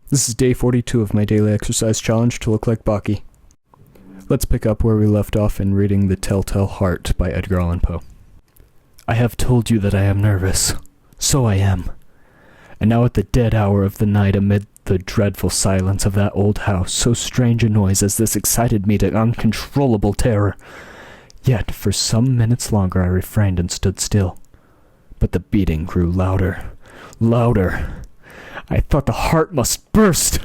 This is day 42 of my daily exercise challenge to look like Baki. Let's pick up where we left off in reading The Telltale Heart by Edgar Allan Poe. I have told you that I am nervous. So I am. And now at the dead hour of the night, amid the dreadful silence of that old house, so strange a noise as this excited me to uncontrollable terror. Yet for some minutes longer I refrained and stood still. But the beating grew louder. I thought the heart must burst,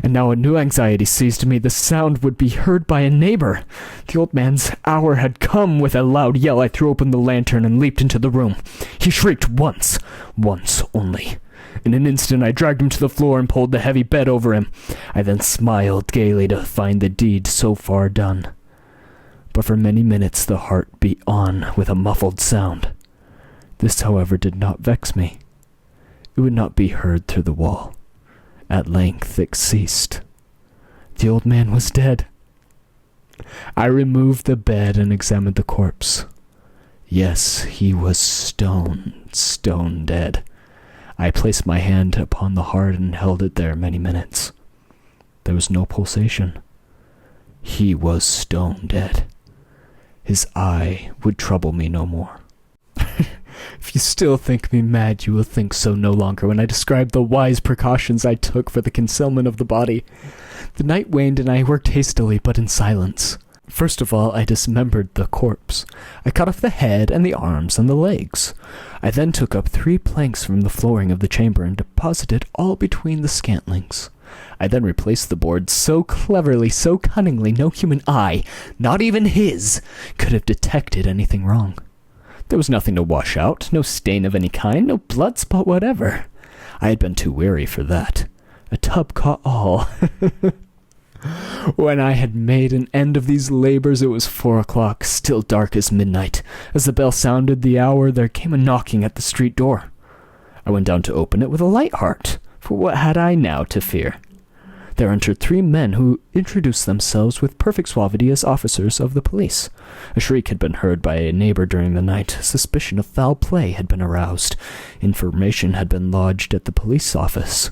and now a new anxiety seized me. The sound would be heard by a neighbor. The old man's hour had come. With a loud yell, I threw open the lantern and leaped into the room. He shrieked once only. In an instant, I dragged him to the floor and pulled the heavy bed over him. I then smiled gaily to find the deed so far done. But for many minutes the heart beat on with a muffled sound. This, however, did not vex me. It would not be heard through the wall. At length it ceased. The old man was dead. I removed the bed and examined the corpse. Yes, he was stone dead. I placed my hand upon the heart and held it there many minutes. There was no pulsation. He was stone dead. His eye would trouble me no more. If you still think me mad, you will think so no longer when I describe the wise precautions I took for the concealment of the body. The night waned and I worked hastily, but in silence. First of all, I dismembered the corpse. I cut off the head and the arms and the legs. I then took up 3 planks from the flooring of the chamber and deposited all between the scantlings. I then replaced the boards so cleverly, so cunningly, no human eye, not even his, could have detected anything wrong. There was nothing to wash out, no stain of any kind, no blood spot whatever. I had been too weary for that. A tub caught all. When I had made an end of these labors, it was 4 o'clock, still dark as midnight. As the bell sounded the hour, there came a knocking at the street door. I went down to open it with a light heart, for what had I now to fear? There entered 3 men who introduced themselves with perfect suavity as officers of the police. A shriek had been heard by a neighbor during the night. Suspicion of foul play had been aroused. Information had been lodged at the police office.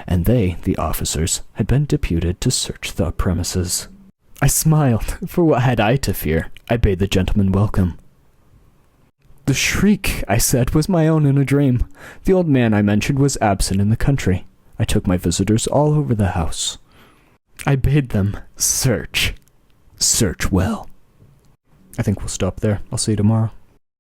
And they, the officers, had been deputed to search the premises. I smiled, for what had I to fear? I bade the gentleman welcome. The shriek, I said, was my own in a dream. The old man I mentioned was absent in the country. I took my visitors all over the house. I bade them search well. I think we'll stop there. I'll see you tomorrow.